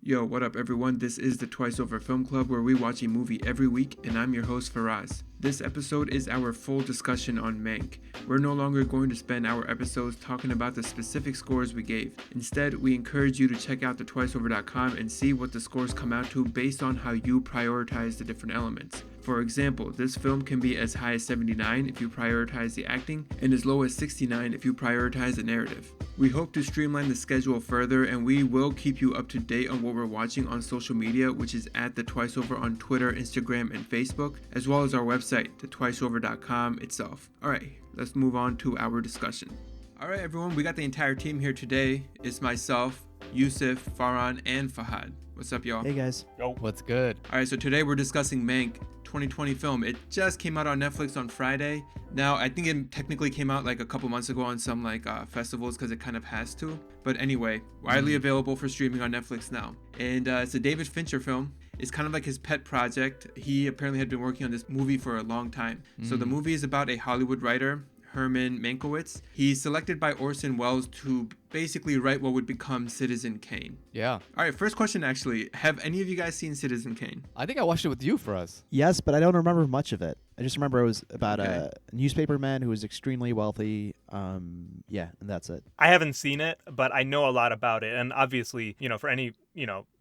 Yo, what up everyone? This is the Twice Over Film Club where we watch a movie every week and I'm your host Faraz. This episode is our full discussion on Mank. We're no longer going to spend our episodes talking about the specific scores we gave. Instead, we encourage you to check out thetwiceover.com and see what the scores come out to based on how you prioritize the different elements. For example, this film can be as high as 79 if you prioritize the acting and as low as 69 if you prioritize the narrative. We hope to streamline the schedule further and we will keep you up to date on what we're watching on social media, which is at The Twice Over on Twitter, Instagram, and Facebook, as well as our website, thetwiceover.com itself. Alright, let's move on to our discussion. Alright everyone, we got the entire team here today. It's myself, Yusuf, Farhan, and Fahad. What's up, y'all? Hey guys. Yo. What's good? Alright, so today we're discussing Mank, 2020 film. It just came out on Netflix on Friday. Now, I think it technically came out like a couple months ago on some festivals because it kind of has to. But anyway, widely available for streaming on Netflix now. And it's a David Fincher film. It's kind of like his pet project. He apparently had been working on this movie for a long time. So the movie is about a Hollywood writer, Herman Mankiewicz. He's selected by Orson Welles to basically write what would become Citizen Kane. Yeah. All right, first question actually. Have any of you guys seen Citizen Kane? I think I watched it with you for us. Yes, but I don't remember much of it. I just remember it was about Okay. a newspaperman who was extremely wealthy. And that's it. I haven't seen it, but I know a lot about it. And obviously, for any,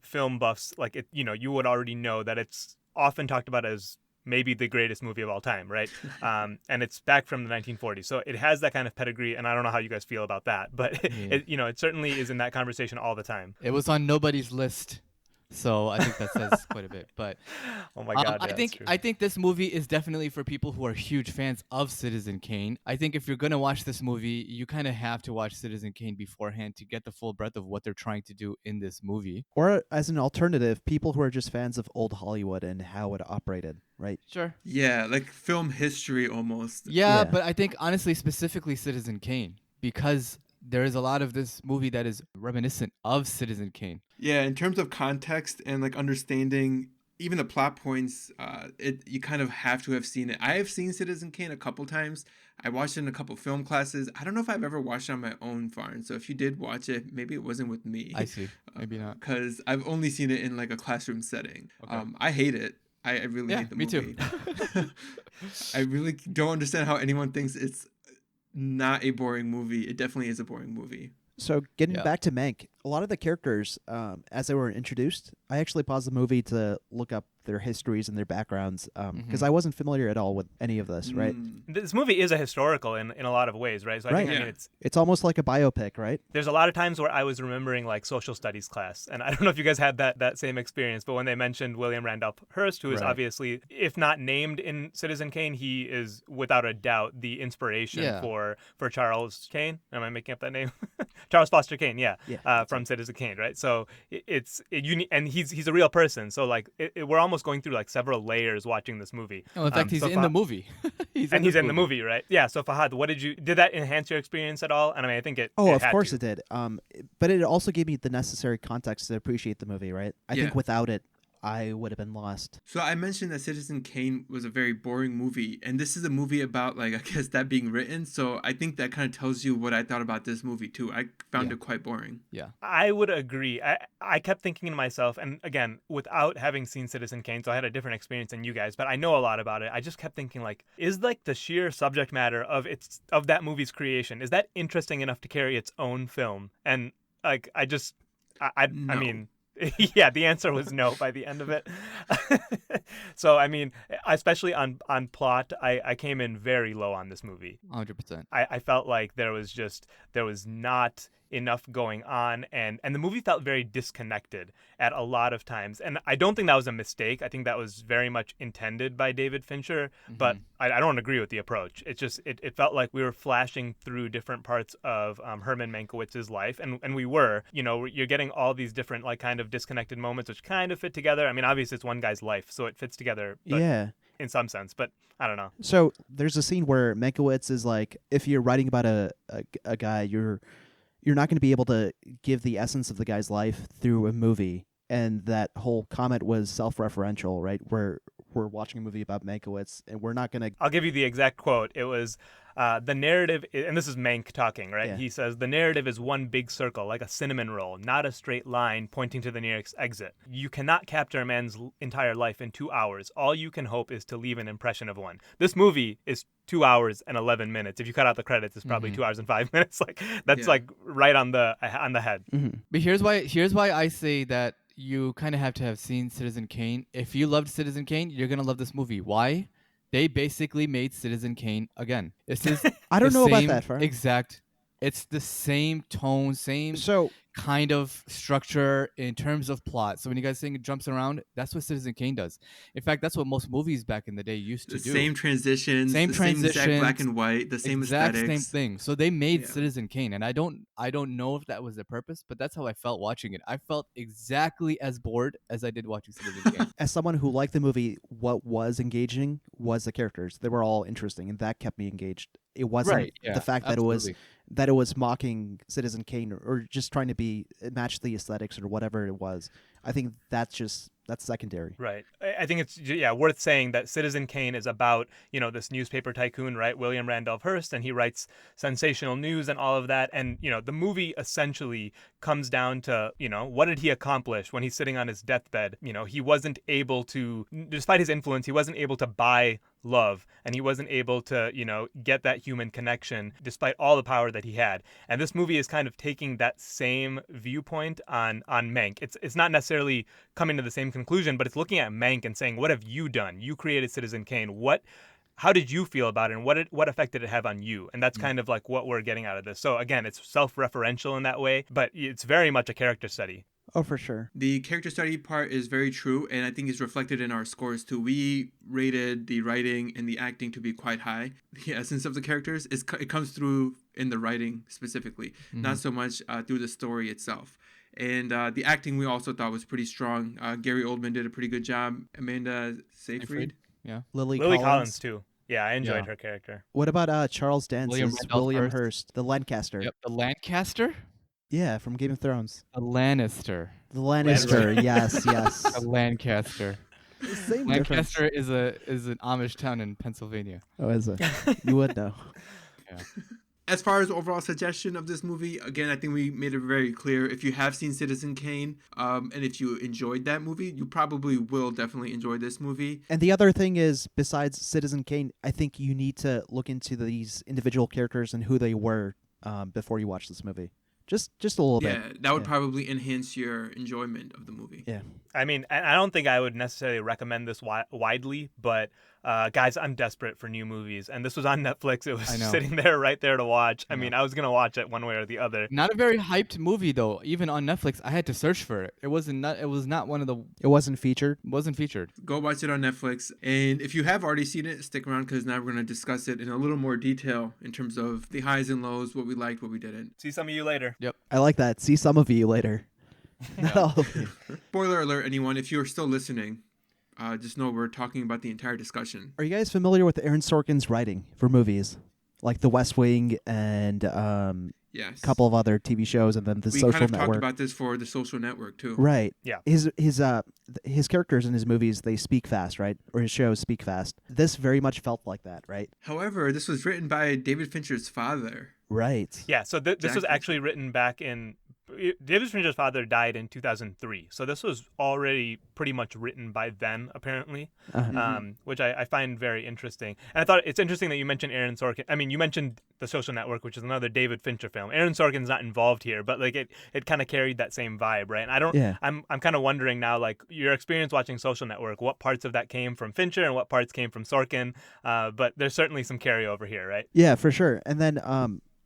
film buffs, like it, you would already know that it's often talked about as maybe the greatest movie of all time, right? And it's back from the 1940s. So it has that kind of pedigree, and I don't know how you guys feel about that, but it certainly is in that conversation all the time. It was on nobody's list, so I think that says quite a bit. But Oh my God, I think this movie is definitely for people who are huge fans of Citizen Kane. I think if you're gonna watch this movie, you kind of have to watch Citizen Kane beforehand to get the full breadth of what they're trying to do in this movie. Or as an alternative, people who are just fans of old Hollywood and how it operated, right? Sure. Yeah, like film history almost. Yeah, Yeah. but I think honestly, specifically Citizen Kane, because there is a lot of this movie that is reminiscent of Citizen Kane. Yeah, in terms of context and like understanding even the plot points, you kind of have to have seen it. I have seen Citizen Kane a couple times. I watched it in a couple film classes. I don't know if I've ever watched it on my own, Farn. So if you did watch it, maybe it wasn't with me. I see. Maybe not. Because I've only seen it in like a classroom setting. Okay. I hate it. I really hate the me movie. too. I really don't understand how anyone thinks it's not a boring movie. It definitely is a boring movie. So getting Yeah. back to Mank, a lot of the characters, as they were introduced, I actually paused the movie to look up their histories and their backgrounds because I wasn't familiar at all with any of this, right? This movie is a historical in a lot of ways, right? So I think, Right. I mean, Yeah. It's almost like a biopic, right? there's a lot of times where I was remembering like social studies class, and I don't know if you guys had that same experience, but when they mentioned William Randolph Hearst, who is Right. obviously, if not named in Citizen Kane, he is without a doubt the inspiration Yeah. for Charles Kane. Am I making up that name? Charles Foster Kane, yeah, Yeah, from Citizen Kane, right? So it's unique, and he's a real person. So like we're almost going through like several layers watching this movie. Oh, in fact, he's so in the movie. he's in the movie, right? Yeah. So Fahad, did that enhance your experience at all? And I mean, I think it. Oh, it of had course to. it did. But it also gave me the necessary context to appreciate the movie, right? I Yeah. think without it, I would have been lost. So I mentioned that Citizen Kane was a very boring movie, and this is a movie about like I guess that being written. So I think that kind of tells you what I thought about this movie too. I found Yeah. it quite boring. Yeah. I would agree. I kept thinking to myself, and again, without having seen Citizen Kane, so I had a different experience than you guys, but I know a lot about it. I just kept thinking, like, is like the sheer subject matter of that movie's creation, is that interesting enough to carry its own film? And like, I No. mean. Yeah, the answer was no by the end of it. So, I mean, especially on plot, I came in very low on this movie. 100%. I felt like there was not enough going on, and the movie felt very disconnected at a lot of times, and I don't think that was a mistake. I think that was very much intended by David Fincher, but I don't agree with the approach. It just it felt like we were flashing through different parts of Herman Mankiewicz's life, and we were, you're getting all these different like kind of disconnected moments which kind of fit together. I mean, obviously it's one guy's life, so it fits together, but Yeah. in some sense, but I don't know. So there's a scene where Mankiewicz is like, if you're writing about a guy, you're not going to be able to give the essence of the guy's life through a movie, and that whole comment was self-referential, right? We're we're watching a movie about Mankiewicz, and we're not gonna. I'll give you the exact quote. It was the narrative, and this is Mank talking, right? Yeah. He says, "The narrative is one big circle, like a cinnamon roll, not a straight line pointing to the nearest exit. You cannot capture a man's entire life in 2 hours. All you can hope is to leave an impression of one." This movie is 2 hours and 11 minutes. If you cut out the credits, it's probably 2 hours and 5 minutes. Like that's like right on the head. But here's why I say that you kind of have to have seen Citizen Kane. If you loved Citizen Kane, you're gonna love this movie. Why? They basically made Citizen Kane again. This is I don't the know about same that, Far. exact. It's the same tone, same So kind of structure in terms of plot. So when you guys saying it jumps around, that's what Citizen Kane does. In fact, that's what most movies back in the day used to The do. same transitions, Same the same exact transitions, black and white, the same exact aesthetics. same thing. So they made Yeah. Citizen Kane, and I don't know if that was the purpose, but that's how I felt watching it. I felt exactly as bored as I did watching Citizen Kane. as someone who liked the movie, what was engaging was the characters. They were all interesting, and that kept me engaged. It wasn't Right, yeah, the fact absolutely. that it was mocking Citizen Kane or just trying to match the aesthetics or whatever it was. I think that's secondary. Right. I think it's worth saying that Citizen Kane is about, this newspaper tycoon, right? William Randolph Hearst, and he writes sensational news and all of that. And, the movie essentially comes down to, what did he accomplish when he's sitting on his deathbed? He wasn't able to, despite his influence, he wasn't able to buy love, and he wasn't able to, get that human connection despite all the power that he had. And this movie is kind of taking that same viewpoint on Mank. It's not necessarily coming to the same conclusion, but it's looking at Mank and saying, what have you done? You created Citizen Kane. How did you feel about it, and what effect did it have on you? And that's kind of like what we're getting out of this. So again, it's self-referential in that way, but it's very much a character study. Oh, for sure. The character study part is very true, and I think it's reflected in our scores too. We rated the writing and the acting to be quite high. The essence of the characters, it comes through in the writing specifically, not so much through the story itself. And the acting we also thought was pretty strong. Gary Oldman did a pretty good job. Amanda Seyfried. Yeah. Lily Collins too. Yeah, I enjoyed her character. What about Charles Dance William as Randolph William Hearst. Hearst, the Lancaster? Yep. The Lancaster? Yeah, from Game of Thrones. A Lannister. The Lannister. yes. A Lancaster. Same Lancaster is an Amish town in Pennsylvania. Oh, is it? You would know. Yeah. As far as overall suggestion of this movie, again, I think we made it very clear. If you have seen Citizen Kane, and if you enjoyed that movie, you probably will definitely enjoy this movie. And the other thing is, besides Citizen Kane, I think you need to look into these individual characters and who they were before you watch this movie. Just a little bit. Yeah, that would probably enhance your enjoyment of the movie. Yeah. I mean, I don't think I would necessarily recommend this widely, but guys, I'm desperate for new movies, and this was on Netflix. It was sitting there right there to watch. I mean, I was gonna watch it one way or the other. Not a very hyped movie though. Even on Netflix, I had to search for it. It was not one of the. It wasn't featured. Wasn't featured. Go watch it on Netflix, and if you have already seen it, stick around because now we're gonna discuss it in a little more detail in terms of the highs and lows, what we liked, what we didn't. See some of you later. Yep. I like that. See some of you later. Not all of you. Spoiler alert, anyone, if you're still listening, just know we're talking about the entire discussion. Are you guys familiar with Aaron Sorkin's writing for movies? Like The West Wing and Yes. a couple of other TV shows, and then The We Social kind of Network. talked about this for The Social Network, too. Right. Yeah. His characters in his movies, they speak fast, right? Or his shows speak fast. This very much felt like that, right? However, this was written by David Fincher's father. Right. Yeah, so this was Exactly. actually written back in. David Fincher's father died in 2003, so this was already pretty much written by then, apparently, which I find very interesting. And I thought it's interesting that you mentioned Aaron Sorkin. I mean, you mentioned The Social Network, which is another David Fincher film. Aaron Sorkin's not involved here, but like it kind of carried that same vibe, right? And I don't. Yeah. I'm kind of wondering now, like your experience watching Social Network, what parts of that came from Fincher and what parts came from Sorkin? But there's certainly some carryover here, right? Yeah, for sure. And then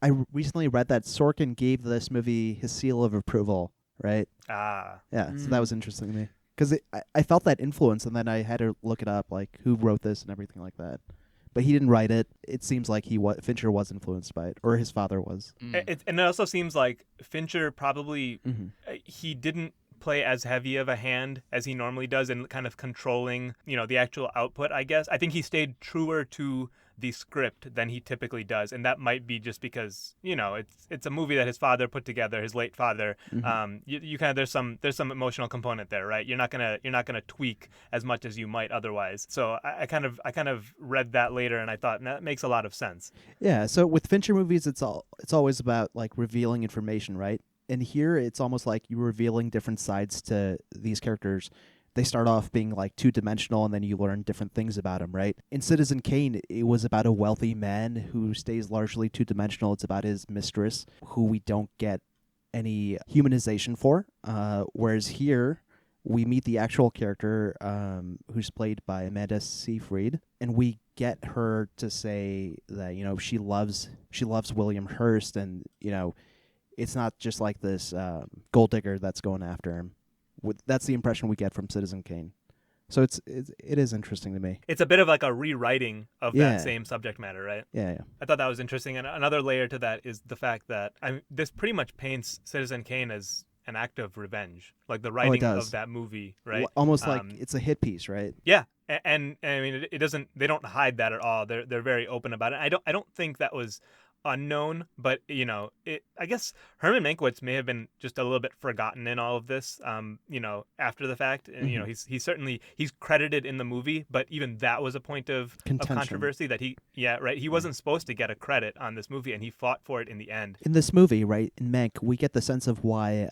I recently read that Sorkin gave this movie his seal of approval, right? Ah. Yeah, so that was interesting to me. Because I felt that influence, and then I had to look it up, like who wrote this and everything like that. But he didn't write it. It seems like Fincher was influenced by it, or his father was. And it also seems like Fincher probably he didn't play as heavy of a hand as he normally does in kind of controlling, the actual output, I guess. I think he stayed truer to the script than he typically does, and that might be just because it's a movie that his father put together, his late father. You kind of there's some emotional component there, right? You're not gonna tweak as much as you might otherwise. So I kind of read that later, and I thought that makes a lot of sense. Yeah, so with Fincher movies, it's always about like revealing information, right? And here, it's almost like you're revealing different sides to these characters. They start off being like two-dimensional, and then you learn different things about them, right? In Citizen Kane, it was about a wealthy man who stays largely two-dimensional. It's about his mistress, who we don't get any humanization for. Whereas here, we meet the actual character, who's played by Amanda Seyfried, and we get her to say that she loves William Hurst, and it's not just like this gold digger that's going after him. That's the impression we get from Citizen Kane. So it is interesting to me. It's a bit of like a rewriting of Yeah. that same subject matter, right? Yeah. I thought that was interesting. And another layer to that is the fact that this pretty much paints Citizen Kane as an act of revenge, like the writing does. of that movie, right? Almost like it's a hit piece, right? Yeah, and I mean, it doesn't. They don't hide that at all. They're very open about it. I don't think that was unknown, but I guess Herman Mankiewicz may have been just a little bit forgotten in all of this, after the fact. And, he's credited in the movie, but even that was a point of controversy that he wasn't supposed to get a credit on this movie, and he fought for it in the end. In this movie, right, in Mank, we get the sense of why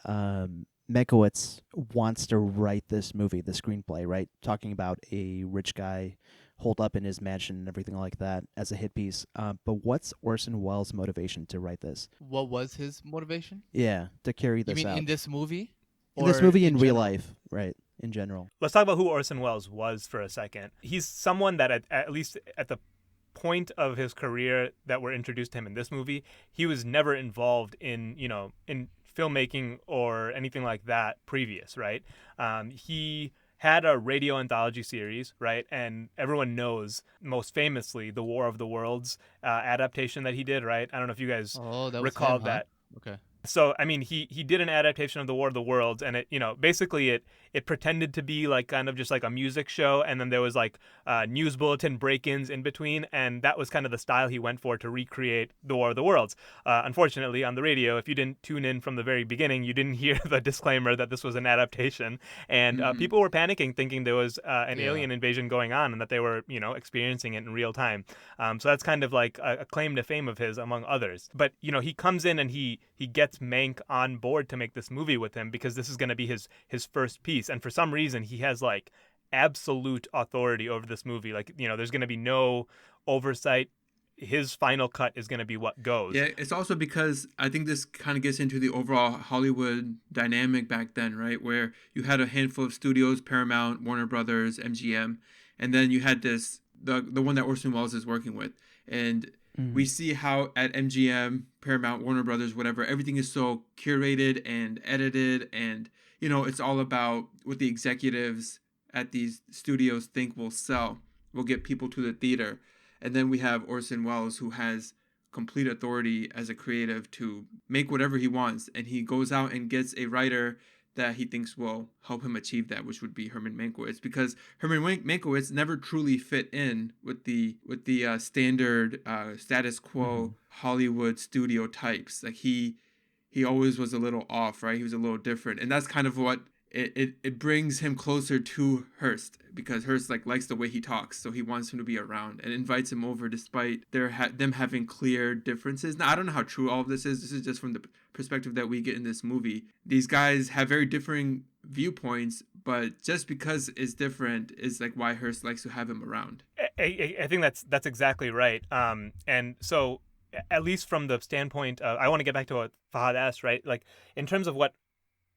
Mankiewicz wants to write this movie, the screenplay, right? Talking about a rich guy holed up in his mansion and everything like that as a hit piece. But what's Orson Welles' motivation to write this? What was his motivation? Yeah, to carry this You mean out. in this movie? In this movie, in real general? life, right, in general. Let's talk about who Orson Welles was for a second. He's someone that at least at the point of his career that we're introduced to him in this movie, he was never involved in filmmaking or anything like that previous, right? He had a radio anthology series, right? And everyone knows, most famously, the War of the Worlds adaptation that he did, right? I don't know if you guys recall him, huh? that. Okay. So, I mean, he did an adaptation of the War of the Worlds, and it basically it pretended to be like kind of just like a music show, and then there was like news bulletin break-ins in between, and that was kind of the style he went for to recreate the War of the Worlds. Unfortunately, on the radio, if you didn't tune in from the very beginning, you didn't hear the disclaimer that this was an adaptation, and people were panicking, thinking there was an alien invasion going on, and that they were experiencing it in real time. So that's kind of like a claim to fame of his, among others. But he comes in and he gets Mank on board to make this movie with him because this is going to be his first piece, and for some reason he has like absolute authority over this movie. Like there's going to be no oversight. His final cut is going to be what goes. Yeah, it's also because I think this kind of gets into the overall Hollywood dynamic back then, right? Where you had a handful of studios, Paramount, Warner Brothers, MGM, and then you had the one that Orson Welles is working with. And we see how at MGM, Paramount, Warner Brothers, whatever, everything is so curated and edited, and it's all about what the executives at these studios think will sell, will get people to the theater. And then we have Orson Welles, who has complete authority as a creative to make whatever he wants, and he goes out and gets a writer that he thinks will help him achieve that, which would be Herman Mankiewicz, because Herman Mankiewicz never truly fit in with the standard status quo Hollywood studio types. Like he always was a little off, right? He was a little different, and that's kind of what it brings him closer to Hearst, because Hearst likes the way he talks, so he wants him to be around and invites him over despite them having clear differences. Now, I don't know how true all of this is. This is just from the perspective that we get in this movie. These guys have very differing viewpoints, but just because it's different is like why Hearst likes to have him around. I think that's exactly right. And so at least from the standpoint of, I want to get back to what Fahad asked, right? Like in terms of what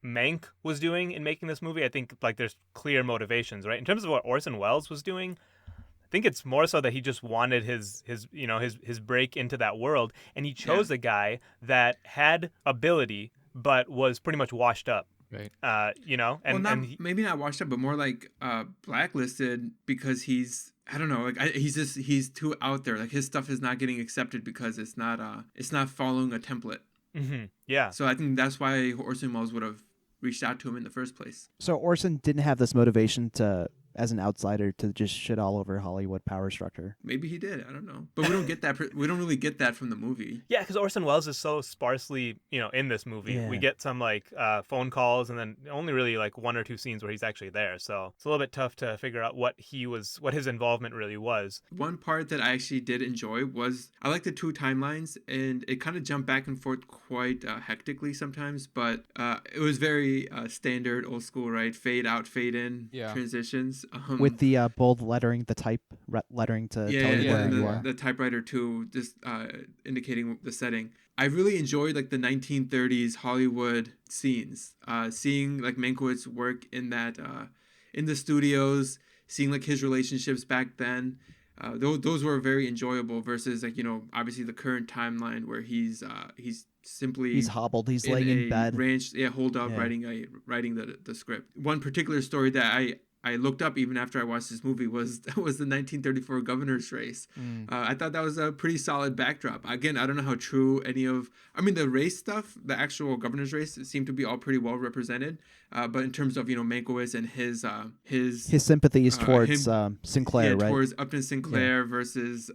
Mank was doing in making this movie, I think like there's clear motivations, right? In terms of what Orson Welles was doing, I think it's more so that he just wanted his break into that world, and he chose a guy that had ability but was pretty much washed up. Right. Maybe not washed up, but more like blacklisted, because he's, I don't know, like he's too out there. Like his stuff is not getting accepted because it's not following a template. Mm-hmm. Yeah. So I think that's why Orson Welles would have reached out to him in the first place. So Orson didn't have this motivation to, as an outsider, to just shit all over Hollywood power structure. Maybe he did. I don't know, but we don't get that. We don't really get that from the movie. Yeah, because Orson Welles is so sparsely, in this movie. Yeah. We get some phone calls, and then only really like one or two scenes where he's actually there. So it's a little bit tough to figure out what his involvement really was. One part that I actually did enjoy was I like the two timelines, and it kind of jumped back and forth quite hectically sometimes, but it was very standard, old school, right? Fade out, fade in transitions. With the bold lettering, the lettering to tell you where you are. The typewriter too, just indicating the setting. I really enjoyed like the 1930s Hollywood scenes. Seeing like Mankiewicz work in that in the studios, seeing like his relationships back then. Those were very enjoyable versus like obviously the current timeline where he's hobbled, he's laying in bed, ranch, holed up, writing the script. One particular story that I looked up even after I watched this movie was the 1934 governor's race. I thought that was a pretty solid backdrop. Again, I don't know how true the race stuff, the actual governor's race, seemed to be all pretty well represented. But in terms of Mankiewicz and his sympathies towards Sinclair, right? Towards Upton Sinclair versus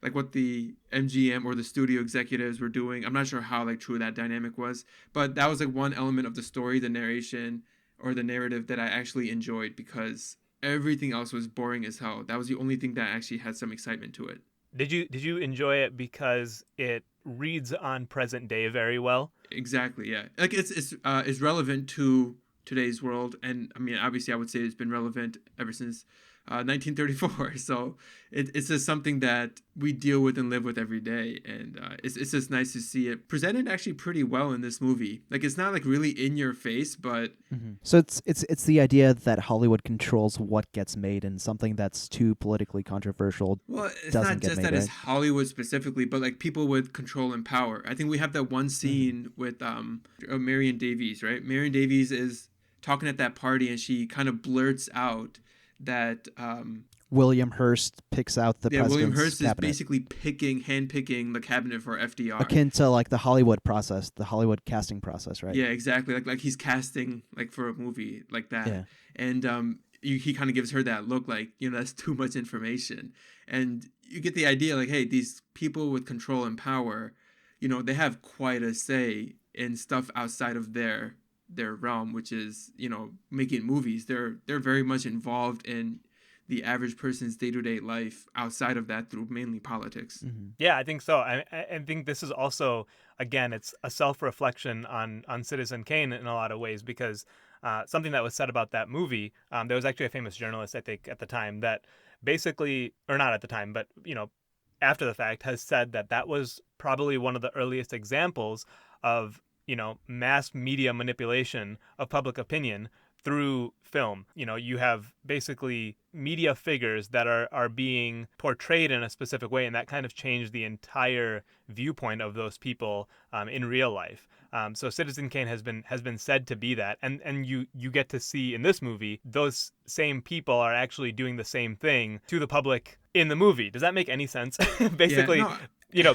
like what the MGM or the studio executives were doing. I'm not sure how like true that dynamic was, but that was like one element of the story, the narration or the narrative that I actually enjoyed, because everything else was boring as hell. That was the only thing that actually had some excitement to it. Did you enjoy it because it reads on present day very well? Exactly, yeah. Like it's relevant to today's world, and I mean obviously I would say it's been relevant ever since 1934. So it's just something that we deal with and live with every day, and it's just nice to see it presented actually pretty well in this movie. Like it's not like really in your face, but so it's the idea that Hollywood controls what gets made, and something that's too politically controversial. Well, it's doesn't not get just made, that right? it's Hollywood specifically, but like people with control and power. I think we have that one scene with Marion Davies, right? Marion Davies is talking at that party, and she kind of blurts out that William Hearst picks out the president's William Hearst cabinet. is basically handpicking the cabinet for FDR. Akin to like the Hollywood process, the Hollywood casting process, right? Yeah, exactly. Like he's casting like for a movie like that. Yeah. And he kind of gives her that look like, that's too much information. And you get the idea like, hey, these people with control and power, they have quite a say in stuff outside of their realm, which is making movies. They're very much involved in the average person's day-to-day life outside of that through mainly politics. Yeah, I think so. I think this is also, again, it's a self-reflection on Citizen Kane in a lot of ways, because something that was said about that movie, there was actually a famous journalist, I think, at the time that basically, or not at the time, but after the fact, has said that was probably one of the earliest examples of mass media manipulation of public opinion through film. You have basically media figures that are being portrayed in a specific way, and that kind of changed the entire viewpoint of those people in real life. So Citizen Kane has been said to be that, and you get to see in this movie those same people are actually doing the same thing to the public in the movie. Does that make any sense? Basically. Yeah, no.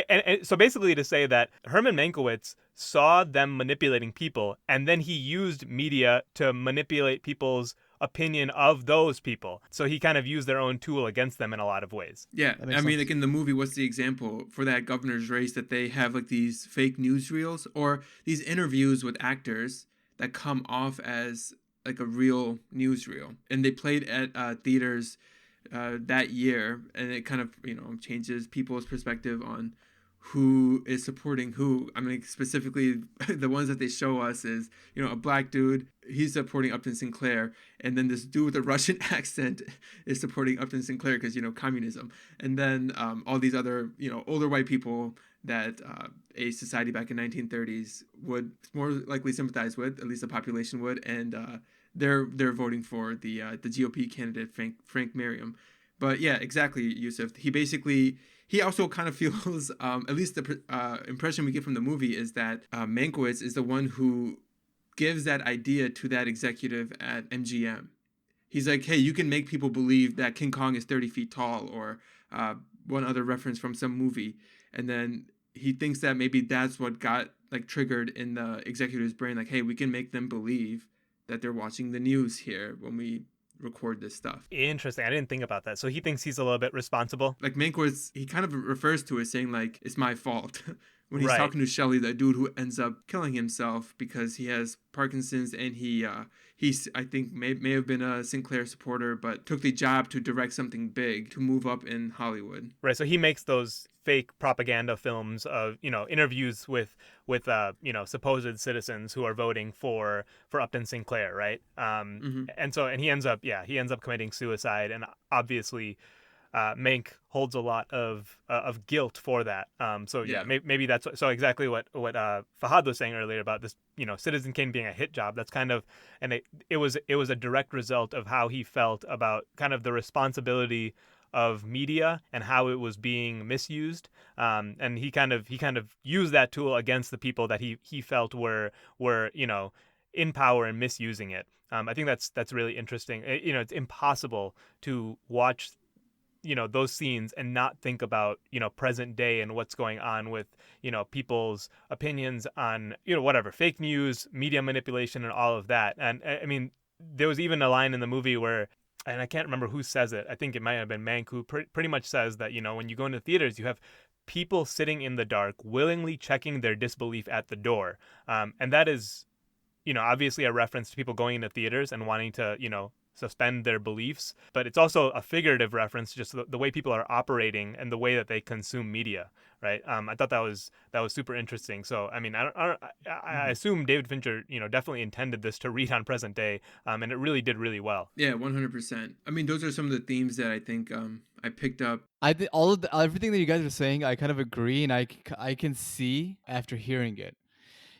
And so basically to say that Herman Mankiewicz saw them manipulating people, and then he used media to manipulate people's opinion of those people. So he kind of used their own tool against them in a lot of ways. Yeah, I mean, like in the movie, what's the example for that governor's race that they have like these fake newsreels or these interviews with actors that come off as like a real newsreel, and they played at theaters that year, and it kind of changes people's perspective on who is supporting who. I mean, specifically the ones that they show us is a black dude, he's supporting Upton Sinclair, and then this dude with a Russian accent is supporting Upton Sinclair because communism, and then all these other older white people that a society back in 1930s would more likely sympathize with, at least the population would, and they're voting for the GOP candidate Frank Merriam. But yeah, exactly, Yusuf. He also kind of feels, at least the impression we get from the movie is that Mankiewicz is the one who gives that idea to that executive at MGM. He's like, hey, you can make people believe that King Kong is 30 feet tall, or one other reference from some movie. And then he thinks that maybe that's what got like triggered in the executive's brain, like, hey, we can make them believe that they're watching the news here when we record this stuff. Interesting. I didn't think about that. So he thinks he's a little bit responsible. Like Mank he kind of refers to it saying like, it's my fault. When he's Right. talking to Shelley, that dude who ends up killing himself because he has Parkinson's, and he's I think may have been a Sinclair supporter, but took the job to direct something big to move up in Hollywood. Right. So he makes those fake propaganda films of, interviews with supposed citizens who are voting for Upton Sinclair, right? And he ends up committing suicide, and obviously Mank holds a lot of guilt for that. Maybe that's so exactly what Fahad was saying earlier about this, Citizen Kane being a hit job. That's kind of, and it was a direct result of how he felt about kind of the responsibility of media and how it was being misused. And he kind of used that tool against the people that he felt were in power and misusing it. I think that's really interesting. It's impossible to watch those scenes and not think about present day and what's going on with people's opinions on whatever fake news, media manipulation, and all of that. And I mean, there was even a line in the movie where, and I can't remember who says it, I think it might have been Mank, who pretty much says that when you go into theaters, you have people sitting in the dark willingly checking their disbelief at the door, and that is obviously a reference to people going into theaters and wanting to suspend their beliefs, but it's also a figurative reference, just the way people are operating and the way that they consume media, right? I thought that was super interesting. So I mean, I assume David Fincher definitely intended this to read on present day, and it really did really well. Yeah, 100%. I mean, those are some of the themes that I think I picked up. I think everything that you guys are saying, I kind of agree, and I can see after hearing it.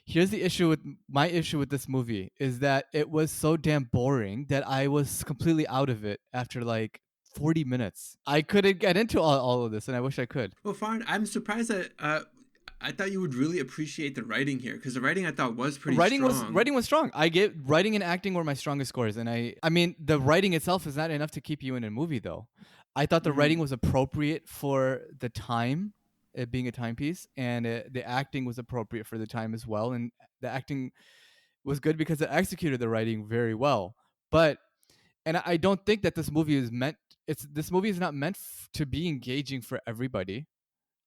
Here's the issue with my issue with this movie is that it was so damn boring that I was completely out of it after like 40 minutes. I couldn't get into all of this, and I wish I could. Well, Farhan, I'm surprised that I thought you would really appreciate the writing here, because the writing I thought was pretty strong. Writing was strong. Writing and acting were my strongest scores, and I mean the writing itself is not enough to keep you in a movie though. I thought the writing was appropriate for the time, it being a timepiece, and the acting was appropriate for the time as well, and the acting was good because it executed the writing very well. But I don't think that this movie is not meant to be engaging for everybody.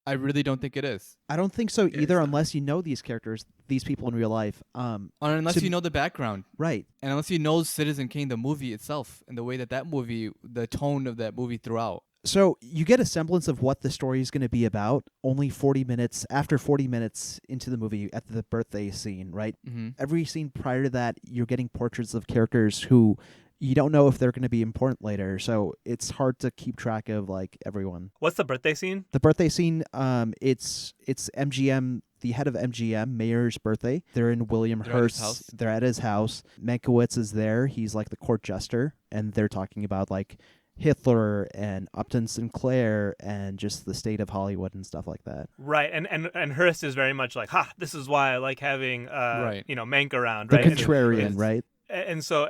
I really don't think it is. I don't think so Yeah, either, it's not. unless you know these characters, these people in real life. Unless you know the background, Right. and unless you know Citizen Kane, the movie itself, and the way that movie, the tone of that movie throughout. So you get a semblance of what the story is going to be about only 40 minutes after 40 minutes into the movie at the birthday scene, right? Mm-hmm. Every scene prior to that, you're getting portraits of characters who you don't know if they're going to be important later. So it's hard to keep track of like everyone. What's the birthday scene? The birthday scene, it's MGM, the head of MGM, Mayor's birthday. They're in William They're at his Hearst's. house. They're at his house. Mankiewicz is there. He's like the court jester, and they're talking about like Hitler and Upton Sinclair and just the state of Hollywood and stuff like that. Right, and Hearst is very much like, this is why I like having Right. Mank around, The right? contrarian, right? And so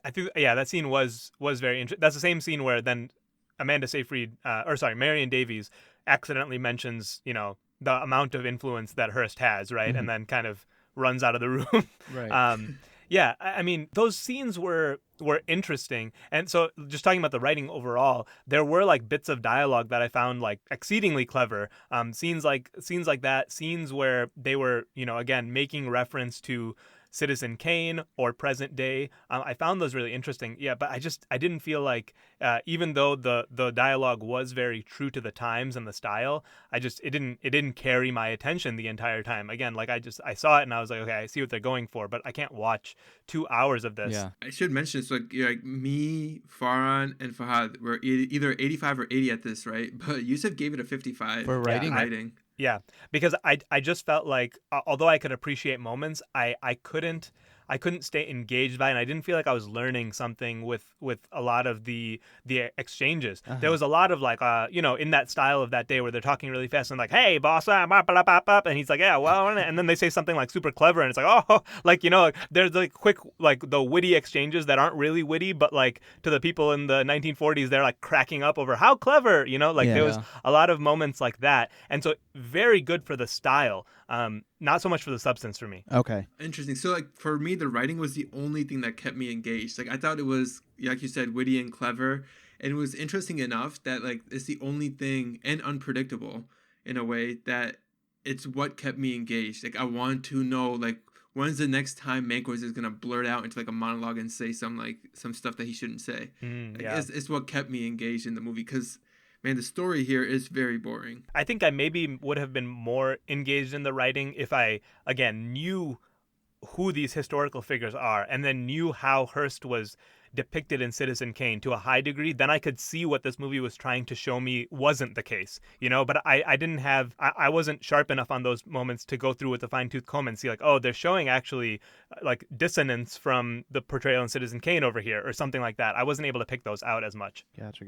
I think that scene was very interesting. That's the same scene where then Amanda Seyfried, Marion Davies accidentally mentions the amount of influence that Hearst has, right, and then kind of runs out of the room. Right. Yeah, I mean, those scenes were interesting. And so just talking about the writing overall, there were like bits of dialogue that I found like exceedingly clever. Scenes like that, scenes where they were, again, making reference to Citizen Kane or present day. I found those really interesting. Yeah, but I didn't feel like even though the dialogue was very true to the times and the style, it didn't carry my attention the entire time. Again, like I saw it and I was like, okay, I see what they're going for, but I can't watch 2 hours of this. Yeah. I should mention, so like me, Farhan, and Fahad were either 85 or 80 at this, right? But Yusuf gave it a 55 For writing? writing. Yeah, because I just felt like although I could appreciate moments, I couldn't stay engaged by it, and I didn't feel like I was learning something with a lot of the exchanges. There was a lot of like in that style of that day where they're talking really fast and like, hey boss, and he's like, yeah, well, and then they say something like super clever and it's like, oh, like there's like quick like the witty exchanges that aren't really witty, but like to the people in the 1940s they're like cracking up over how clever, there was a lot of moments like that, and so very good for the style. Not so much for the substance for me. Okay. Interesting. So like for me, the writing was the only thing that kept me engaged. Like I thought it was, like you said, witty and clever, and it was interesting enough that like it's the only thing, and unpredictable in a way, that it's what kept me engaged. Like I want to know like when's the next time Mankiewicz is gonna blurt out into like a monologue and say some stuff that he shouldn't say. Like, Yeah. it's what kept me engaged in the movie, because man, the story here is very boring. I think I maybe would have been more engaged in the writing if I, again, knew who these historical figures are and then knew how Hearst was depicted in Citizen Kane to a high degree. Then I could see what this movie was trying to show me wasn't the case, but I didn't have, I wasn't sharp enough on those moments to go through with a fine-tooth comb and see like, oh, they're showing actually like dissonance from the portrayal in Citizen Kane over here or something like that. I wasn't able to pick those out as much. Gotcha.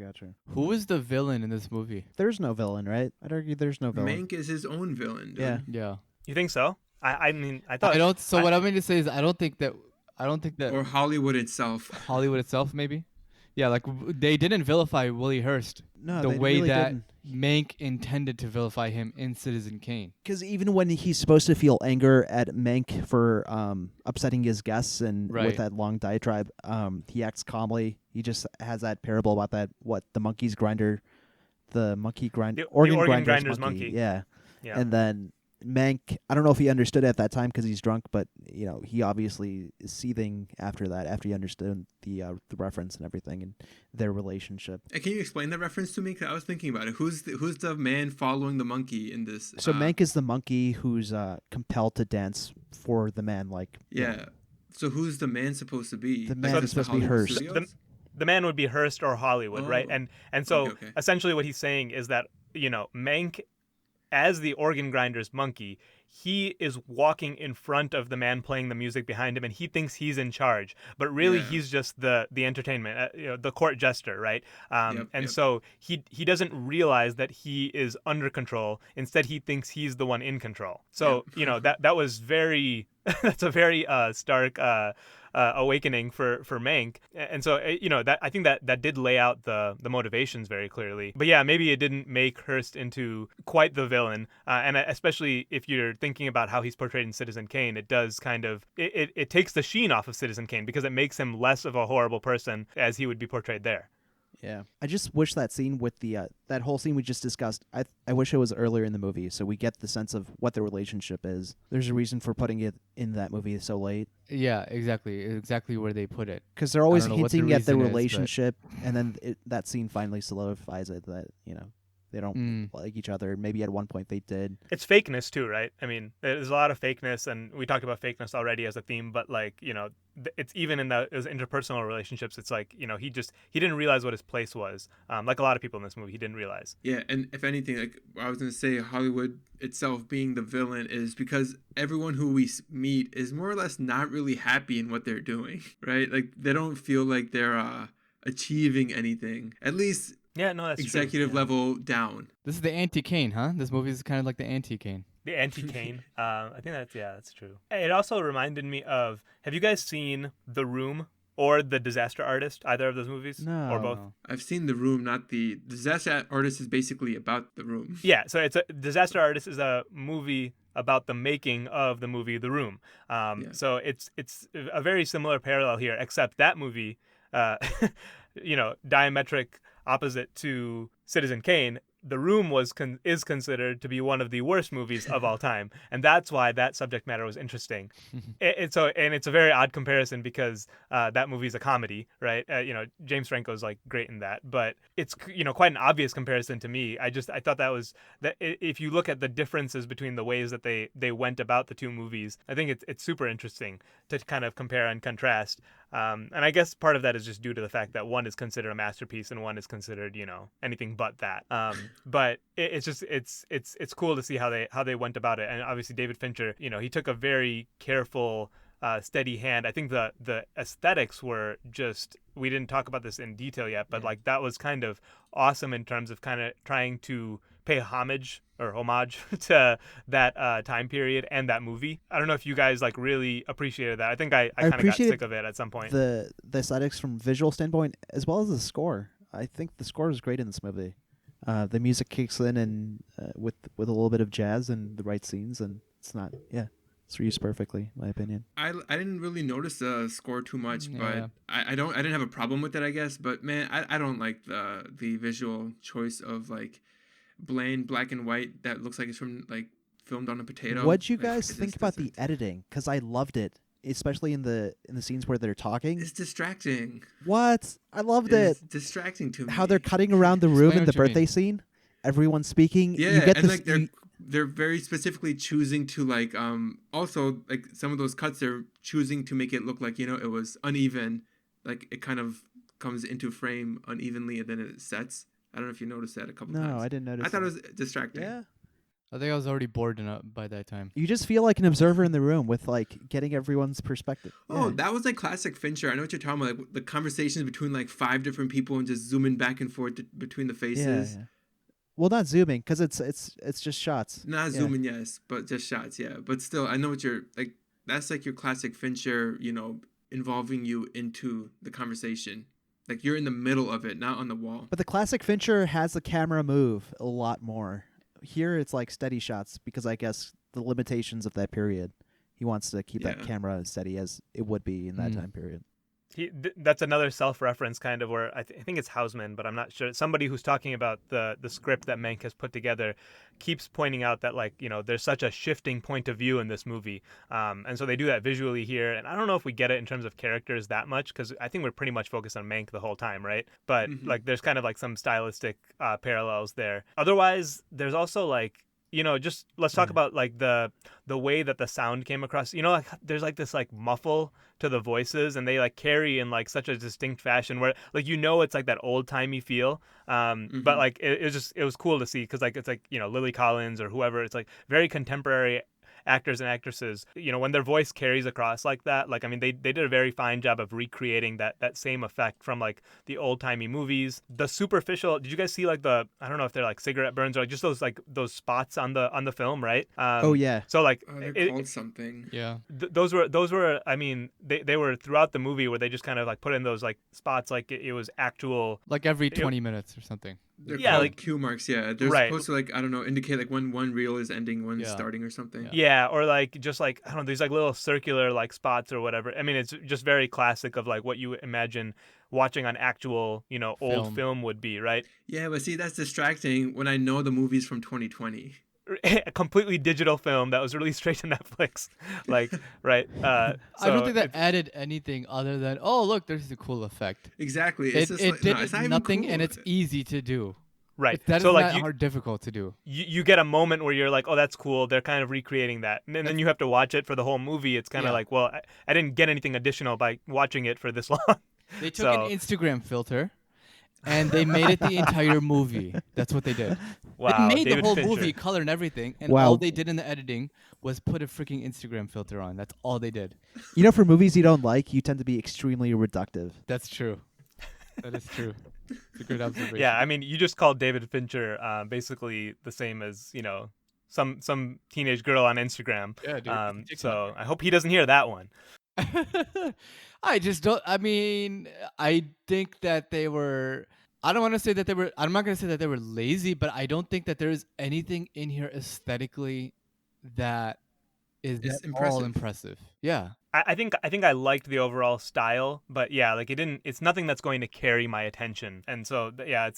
Who is the villain in this movie? There's no villain, right? I'd argue there's no villain. Mank is his own villain, dude. Yeah. Yeah. You think so? I mean, I thought I don't. So what I mean to say is, I don't think that Or Hollywood itself. Hollywood itself, maybe. Yeah, like they didn't vilify Willie Hurst No, the they way really that didn't. Mank intended to vilify him in Citizen Kane. Because even when he's supposed to feel anger at Mank for upsetting his guests and Right. with that long diatribe, he acts calmly. He just has that parable about the monkey grinder, the organ organ grinder's grinder's monkey. Yeah. Yeah. And then Mank, I don't know if he understood it at that time because he's drunk, but he obviously is seething after that, after he understood the reference and everything and their relationship. Can you explain that reference to me? 'Cause I was thinking about it. Who's the man following the monkey in this? So Mank is the monkey who's compelled to dance for the man, like Yeah. So who's the man supposed to be? The Like, man is is it the supposed to be Hollywood Hearst. Studios? The man would be Hearst or Hollywood, right? Oh. And so Okay. essentially what he's saying is that, Mank, as the organ grinder's monkey, he is walking in front of the man playing the music behind him, and he thinks he's in charge, but really Yeah. he's just the entertainment, the court jester, right? Yep. So he doesn't realize that he is under control. Instead, he thinks he's the one in control. So that was very that's a very stark awakening for Mank, and so that I think that did lay out the motivations very clearly. But yeah, maybe it didn't make Hearst into quite the villain, and especially if you're thinking about how he's portrayed in Citizen Kane, it does kind of it takes the sheen off of Citizen Kane because it makes him less of a horrible person as he would be portrayed there. Yeah, I just wish that scene with that whole scene we just discussed. I wish it was earlier in the movie, so we get the sense of what the relationship is. There's a reason for putting it in that movie so late, Yeah, exactly where they put it. because they're always I don't know what the hinting at the reason is, but- relationship, and then that scene finally solidifies it that they don't Mm. like each other. Maybe at one point they did. It's fakeness too, right? I mean, there's a lot of fakeness, and we talked about fakeness already as a theme, but like, it's even in those interpersonal relationships. It's like, he didn't realize what his place was. Like a lot of people in this movie, he didn't realize. Yeah, and if anything, like I was gonna say, Hollywood itself being the villain is because everyone who we meet is more or less not really happy in what they're doing, right? Like they don't feel like they're achieving anything, at least Yeah, no, that's executive true. level down. This is the anti-Kane, huh? This movie is kind of like the anti-Kane. The anti-Kane. I think that's true. It also reminded me of, have you guys seen The Room or The Disaster Artist, either of those movies? No. Or both? I've seen The Room, not the Disaster Artist is basically about The Room. Yeah, so Disaster Artist is a movie about the making of the movie The Room. So it's a very similar parallel here, except that movie, diametric opposite to Citizen Kane. The Room is considered to be one of the worst movies of all time, and that's why that subject matter was interesting. It's a very odd comparison because that movie is a comedy, right? James Franco's like great in that, but it's quite an obvious comparison to me. I thought that if you look at the differences between the ways that they went about the two movies, I think it's super interesting to kind of compare and contrast. And I guess part of that is just due to the fact that one is considered a masterpiece and one is considered, anything but that. But it's cool to see how they went about it. And obviously David Fincher, he took a very careful, steady hand. I think the aesthetics were just, we didn't talk about this in detail yet, but like that was kind of awesome in terms of kind of trying to pay homage to that time period and that movie. I don't know if you guys like really appreciated that. I think I kind of got appreciated sick of it at some point. The aesthetics from visual standpoint as well as the score. I think the score is great in this movie. The music kicks in and with a little bit of jazz and the right scenes, and It's not. Yeah, it's used perfectly, in my opinion. I didn't really notice the score too much, but Yeah. I didn't have a problem with it, I guess. But man, I don't like the visual choice of like bland black and white that looks like it's from like filmed on a potato. What'd you Like guys it think just about the doesn't. editing? Because I loved it, especially in the scenes where they're talking. It's distracting. What? I loved It is it. distracting to How they're me. cutting around the room Explain in the what you mean. birthday scene. Everyone's speaking. You Yeah, get and this. like they're very specifically choosing to like also like some of those cuts they're choosing to make it look like it was uneven, like it kind of comes into frame unevenly and then it sets. I don't know if you noticed that a couple No, times. I didn't notice. I thought that. it was distracting. Yeah. I think I was already bored by that time. You just feel like an observer in the room with like getting everyone's perspective. Oh, Yeah. that was like classic Fincher. I know what you're talking about. Like the conversations between like five different people and just zooming back and forth between the Yeah, faces. yeah. Well, not zooming because it's just shots. Not Yeah. zooming, yes, but just shots, yeah. But still, I know what you're like. That's like your classic Fincher, involving you into the conversation. Like you're in the middle of it, not on the wall. But the classic Fincher has the camera move a lot more. Here it's like steady shots because I guess the limitations of that period. He wants to keep that Yeah. camera as steady as it would be in that Mm. time period. That's another self-reference kind of where I think it's Hausman, but I'm not sure. Somebody who's talking about the script that Mank has put together keeps pointing out that like there's such a shifting point of view in this movie, and so they do that visually here. And I don't know if we get it in terms of characters that much because I think we're pretty much focused on Mank the whole time, right? But like there's kind of like some stylistic parallels there. Otherwise, there's also like just let's talk about like the way that the sound came across. Like there's like this like muffle to the voices, and they like carry in like such a distinct fashion where like it's like that old timey feel. But like it was cool to see because like it's like Lily Collins or whoever. It's like very contemporary actors and actresses, when their voice carries across like that, like I mean they did a very fine job of recreating that same effect from like the old timey movies. The superficial, did you guys see like I don't know if they're like cigarette burns or like just those spots on the film, right? Oh yeah. So like They're called something. Yeah. those were I mean they were throughout the movie where they just kind of like put in those like spots like it was actual. Like every 20 minutes or something. They're Yeah, called like- cue marks. Yeah, they're Right. supposed to like I don't know indicate like when one reel is ending, one's Yeah. starting or something. Yeah, or like just like I don't know, these like little circular like spots or whatever. I mean, it's just very classic of like what you imagine watching on actual, old film would be, right? Yeah, but see that's distracting when I know the movie's from 2020. A completely digital film that was released straight to Netflix, like right. I don't So think that it's- added anything other than, oh, look, there's a cool effect. Exactly. It's It just like, did no, it's not even nothing, cool. and it's easy to do. right. That is So not like hard, difficult to do. you get a moment where you're like, oh, that's cool. They're kind of recreating that, and then you have to watch it for the whole movie. It's kind of Yeah. like, well, I didn't get anything additional by watching it for this long. They took So- an Instagram filter, and they made it the entire movie. That's what they did. Wow, They made David the whole Fincher. movie, color and everything, and Wow. all they did in the editing was put a freaking Instagram filter on. That's all they did. For movies you don't like, you tend to be extremely reductive. That's true. That is true. It's a good observation. Yeah, I mean, you just called David Fincher basically the same as some teenage girl on Instagram. Yeah, dude. So I hope he doesn't hear that one. I just don't. I mean, I think that they were. I don't want to say that they were. I'm not going to say that they were lazy, but I don't think that there is anything in here aesthetically that is It's at all impressive. impressive. Yeah. I think I liked the overall style, but yeah, like it's nothing that's going to carry my attention. And so yeah,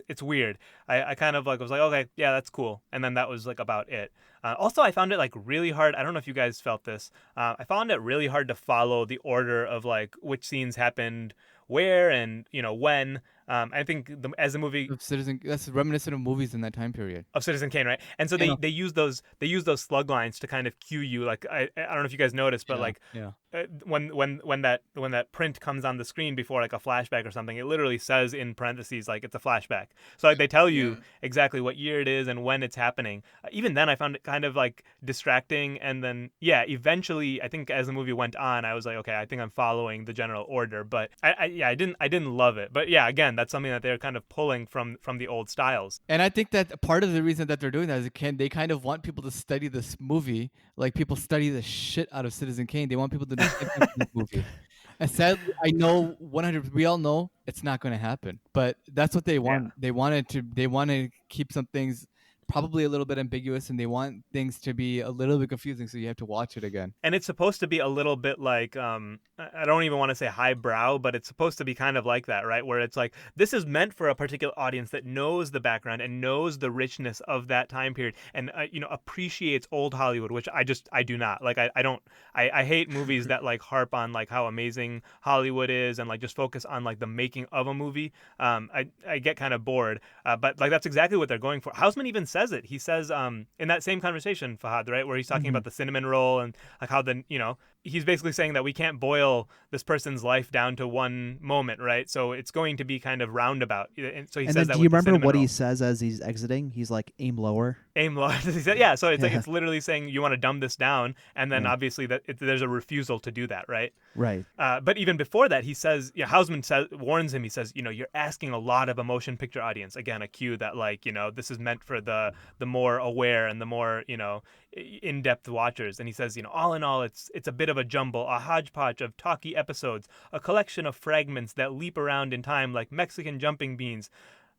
it's weird. I kind of like was like, okay, yeah, that's cool. And then that was like about it. Also, I found it like really hard. I don't know if you guys felt this. I found it really hard to follow the order of like which scenes happened where and when. I think as the movie That's reminiscent of movies in that time period. of Citizen Kane, right? And so Yeah. they use those slug lines to kind of cue you. Like I don't know if you guys noticed, but like Yeah. when that print comes on the screen before like a flashback or something, it literally says in parentheses like it's a flashback. So like they tell you Yeah. exactly what year it is and when it's happening. Even then, I found it kind of like distracting. And then eventually, I think as the movie went on, I was like, okay, I think I'm following the general order. But I didn't love it. But yeah, again, that's something that they're kind of pulling from the old styles. And I think that part of the reason that they're doing that is they kind of want people to study this movie, like people study the shit out of Citizen Kane. They want people to know this movie. And sadly, I know 100. We all know it's not going to happen, but that's what they want. Yeah. They want to keep some things probably a little bit ambiguous, and they want things to be a little bit confusing, so you have to watch it again. And it's supposed to be a little bit like I don't even want to say highbrow, but it's supposed to be kind of like that, right? Where it's like this is meant for a particular audience that knows the background and knows the richness of that time period, and appreciates old Hollywood, which I do not like. I don't I hate movies that like harp on like how amazing Hollywood is and like just focus on like the making of a movie. I get kind of bored, but like that's exactly what they're going for. Hausman even says it. He says in that same conversation, Fahad, right, where he's talking about the cinnamon roll and like how he's basically saying that we can't boil this person's life down to one moment, right? So it's going to be kind of roundabout. And so he And says then that do with you the remember cinnamon what roll. he says as he's exiting? He's like, aim lower. Aim low. He said, yeah. So it's like Yeah. it's literally saying you want to dumb this down, and then Yeah. obviously there's a refusal to do that, right? Right. But even before that, he says, Hausman warns him. He says, you're asking a lot of a motion picture audience. Again, a cue that like, this is meant for the more aware and the more, in-depth watchers. And he says, all in all, it's a bit of a jumble, a hodgepodge of talky episodes, a collection of fragments that leap around in time like Mexican jumping beans.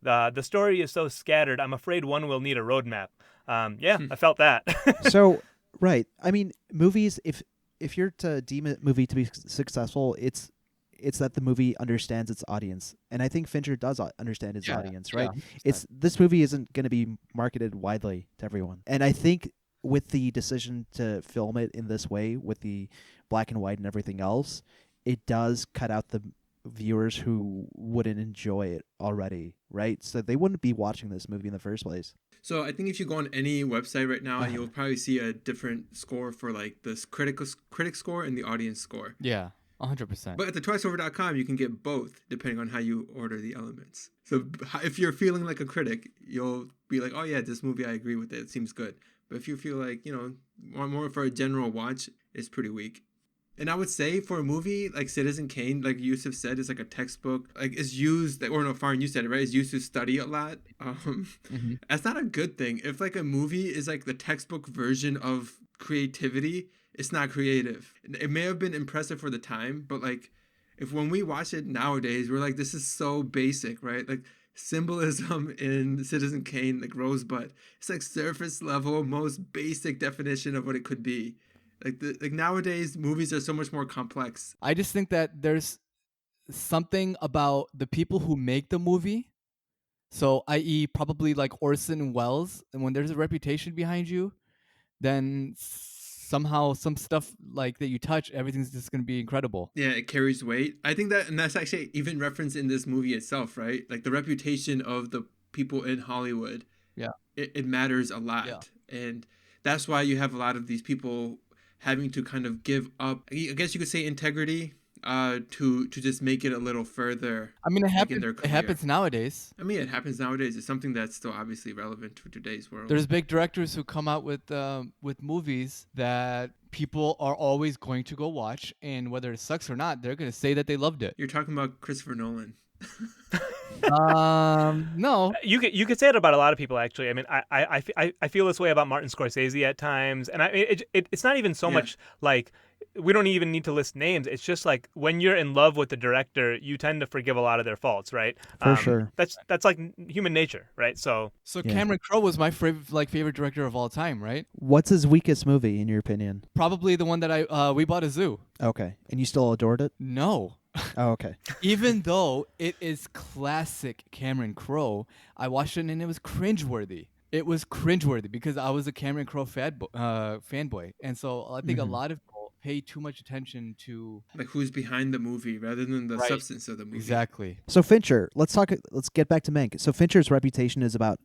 The story is so scattered, I'm afraid one will need a roadmap. I felt that. So, right. I mean, movies, if you're to deem a movie to be successful, it's that the movie understands its audience. And I think Fincher does understand his audience, right? Yeah. This movie isn't going to be marketed widely to everyone. And I think with the decision to film it in this way, with the black and white and everything else, it does cut out the viewers who wouldn't enjoy it already, right? So they wouldn't be watching this movie in the first place. So I think if you go on any website right now, you'll probably see a different score for like this critic score and the audience score. Yeah, 100%. But at the twiceover.com, you can get both depending on how you order the elements. So if you're feeling like a critic, you'll be like, oh yeah, this movie, I agree with it. It seems good. But if you feel like, more for a general watch, it's pretty weak. And I would say for a movie like Citizen Kane, like Yusuf said, is like a textbook. Like it's used, or no, Farhan, you said it, right? It's used to study a lot. That's not a good thing. If like a movie is like the textbook version of creativity, it's not creative. It may have been impressive for the time, but like if when we watch it nowadays, we're like, this is so basic, right? Like symbolism in Citizen Kane, like Rosebud, it's like surface level, most basic definition of what it could be. Like nowadays, movies are so much more complex. I just think that there's something about the people who make the movie. So, i.e., probably like Orson Welles, and when there's a reputation behind you, then somehow some stuff like that you touch, everything's just going to be incredible. Yeah, it carries weight. I think that, and that's actually even referenced in this movie itself, right? Like the reputation of the people in Hollywood. Yeah, it matters a lot, and that's why you have a lot of these people having to kind of give up, I guess you could say, integrity to just make it a little further. I mean, it happens nowadays. I mean, it happens nowadays. It's something that's still obviously relevant to today's world. There's big directors who come out with movies that people are always going to go watch, and whether it sucks or not, they're going to say that they loved it. You're talking about Christopher Nolan. No. You could say it about a lot of people, actually. I mean, I feel this way about Martin Scorsese at times, and it's not even so much like we don't even need to list names. It's just like when you're in love with the director, you tend to forgive a lot of their faults, right? For sure. That's like human nature, right? So Cameron Crowe was my favorite director of all time, right? What's his weakest movie in your opinion? Probably the one that We Bought a Zoo. Okay, and you still adored it? No. Oh, okay. Even though it is classic Cameron Crowe, I watched it and it was cringeworthy. It was cringeworthy because I was a Cameron Crowe fanboy, and so I think a lot of people pay too much attention to like who's behind the movie rather than the substance of the movie. Exactly. So Fincher, let's get back to Mank. So Fincher's reputation is about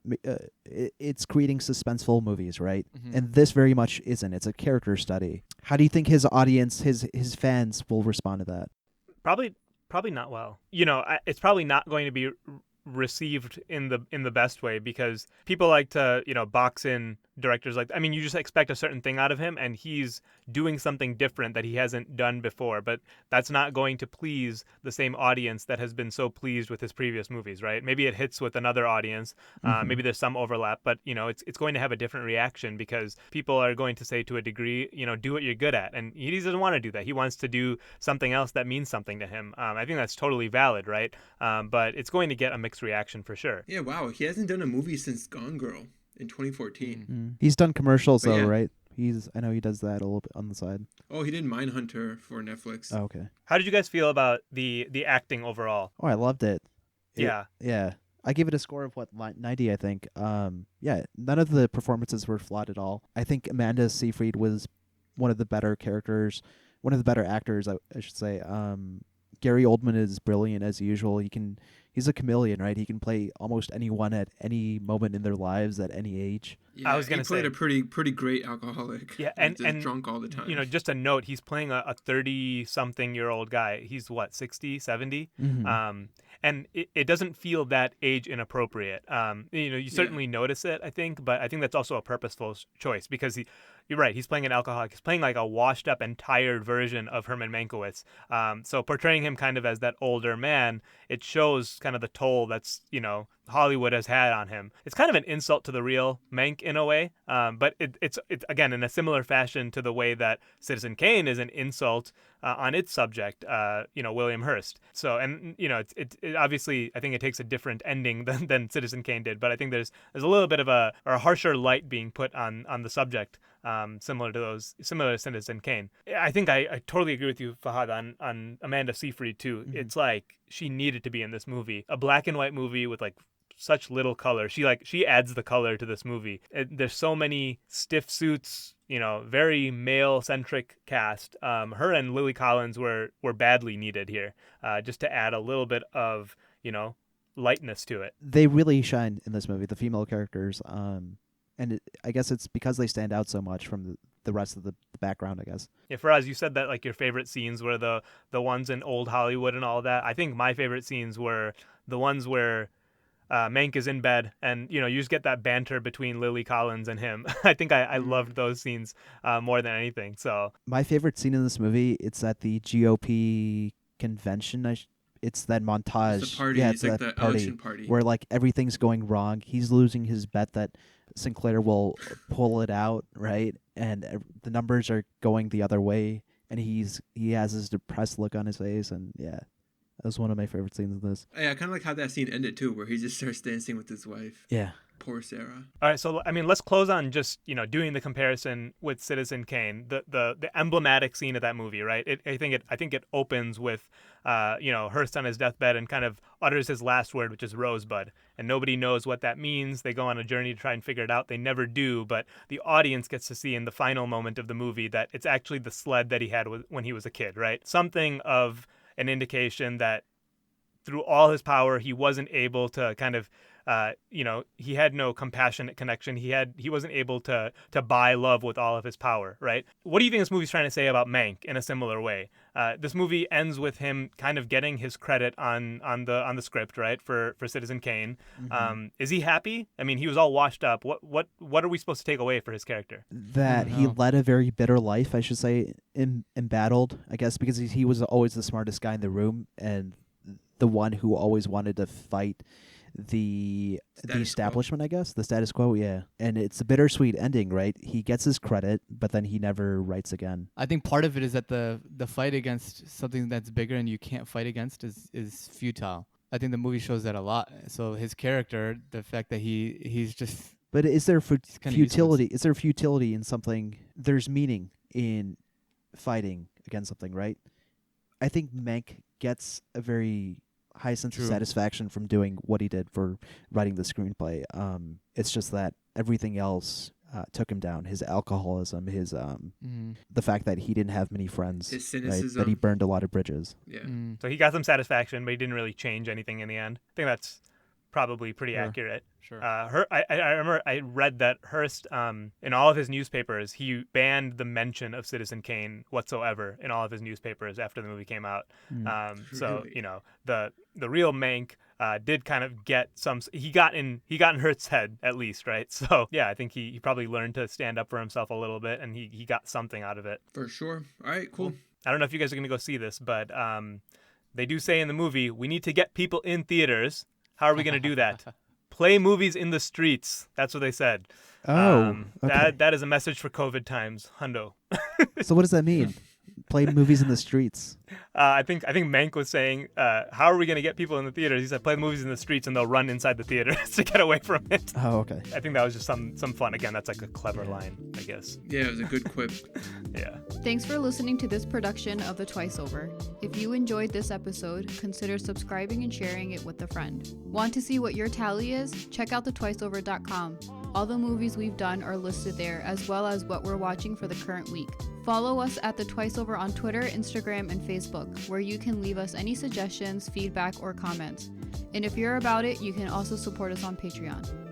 it's creating suspenseful movies, right? Mm-hmm. And this very much isn't. It's a character study. How do you think his audience, his fans will respond to that? Probably not well. It's probably not going to be received in the best way because people like to box in directors like, I mean, you just expect a certain thing out of him, and he's doing something different that he hasn't done before, but that's not going to please the same audience that has been so pleased with his previous movies, right? Maybe it hits with another audience, maybe there's some overlap, but it's going to have a different reaction because people are going to say to a degree, do what you're good at, and he doesn't want to do that. He wants to do something else that means something to him. I think that's totally valid, right? But it's going to get a mixed reaction for sure. Yeah, wow, he hasn't done a movie since Gone Girl. in 2014. He's done commercials But though, yeah. right? I know he does that a little bit on the side. Oh, he did Mindhunter for Netflix. Oh, okay. How did you guys feel about the acting overall? Oh, I loved it. Yeah. Yeah. I gave it a score of 90, I think. Yeah, none of the performances were flawed at all. I think Amanda Seyfried was one of the better characters, one of the better actors, I should say. Gary Oldman is brilliant as usual. He's a chameleon, right? He can play almost anyone at any moment in their lives at any age. Yeah, I was gonna he played say- a pretty great alcoholic. Yeah, Like, just and drunk all the time. You know, just a note, he's playing a 30-something-year-old guy. He's what, 60, 70? And it doesn't feel that age inappropriate. You know, you certainly notice it, I think, but I think that's also a purposeful choice because you're right, he's playing an alcoholic. He's playing like a washed up and tired version of Herman Mankiewicz. So portraying him kind of as that older man, it shows kind of the toll that's, you know, Hollywood has had on him. It's kind of an insult to the real Mank in a way, but it's again in a similar fashion to the way that Citizen Kane is an insult on its subject, you know, William Hurst. So, and you know, it obviously I think it takes a different ending than Citizen Kane did, but I think there's a little bit of a harsher light being put on the subject. Similar to Citizen Kane. I think I totally agree with you, Fahad, on Amanda Seyfried too. It's like she needed to be in this movie, a black and white movie with like such little color. She adds the color to this movie. There's so many stiff suits, you know, very male centric cast. Her and Lily Collins were badly needed here, just to add a little bit of, you know, lightness to it. They really shine in this movie, the female characters. And I guess it's because they stand out so much from the rest of the background, I guess. Yeah, Faraz, you said that like your favorite scenes were the ones in old Hollywood and all that. I think my favorite scenes were the ones where Mank is in bed and, you know, you just get that banter between Lily Collins and him. I think I loved those scenes more than anything. So My favorite scene in this movie, it's at the GOP convention. It's that montage. It's the party. Yeah, It's like that the election party. where like everything's going wrong. He's losing his bet that Sinclair will pull it out, right? And the numbers are going the other way, and he has this depressed look on his face, and yeah, that was one of my favorite scenes of this. Yeah, I kind of like how that scene ended too, where he just starts dancing with his wife. Yeah. Poor Sarah. all right, so I mean, let's close on just, you know, doing the comparison with Citizen Kane, the emblematic scene of that movie, right? I think it opens with, you know, Hearst on his deathbed and kind of utters his last word, which is Rosebud, and nobody knows what that means. They go on a journey to try and figure it out. They never do, but the audience gets to see in the final moment of the movie that it's actually the sled that he had when he was a kid, right? Something of an indication that through all his power, he wasn't able to kind of, you know, he had no compassionate connection. He wasn't able to buy love with all of his power, right? What do you think this movie's trying to say about Mank in a similar way? This movie ends with him kind of getting his credit on the script, right, for Citizen Kane. Is he happy? I mean, he was all washed up. What are we supposed to take away for his character? That I don't he know. led a very bitter life, I should say, embattled, I guess, because he was always the smartest guy in the room and the one who always wanted to fight the Status quo. establishment, I guess, the status quo, yeah. And it's a bittersweet ending, right? He gets his credit, but then he never writes again. I think part of it is that the fight against something that's bigger and you can't fight against is futile. I think the movie shows that a lot. So his character, the fact that he's just But is there kinda futility? Is there futility in something? There's meaning in fighting against something, right? I think Mank gets a very high sense of True. satisfaction from doing what he did for writing the screenplay. It's just that everything else took him down. His alcoholism, his the fact that he didn't have many friends, His right? cynicism. That he burned a lot of bridges. Yeah. So he got some satisfaction, but he didn't really change anything in the end. I think that's probably pretty Sure. accurate. Sure. I remember I read that Hearst, in all of his newspapers, he banned the mention of Citizen Kane whatsoever in all of his newspapers after the movie came out. So Really? you know, the real Mank did kind of get some. He got in Hearst's head at least, right? So yeah, I think he probably learned to stand up for himself a little bit, and he got something out of it. For sure. All right, cool. I don't know if you guys are gonna go see this, but they do say in the movie we need to get people in theaters. How are we gonna do that? Play movies in the streets. That's what they said. Oh, okay. That is a message for COVID times, hundo. So what does that mean? Play movies in the streets. I think Mank was saying, how are we going to get people in the theaters? He said, play the movies in the streets and they'll run inside the theater to get away from it. Oh, okay. I think that was just some fun. Again, that's like a clever line, I guess. Yeah, it was a good quip. Yeah. Thanks for listening to this production of The Twice Over. If you enjoyed this episode, consider subscribing and sharing it with a friend. Want to see what your tally is? Check out thetwiceover.com. All the movies we've done are listed there, as well as what we're watching for the current week. Follow us at The Twice Over on Twitter, Instagram, and Facebook, where you can leave us any suggestions, feedback, or comments. And if you're about it, you can also support us on Patreon.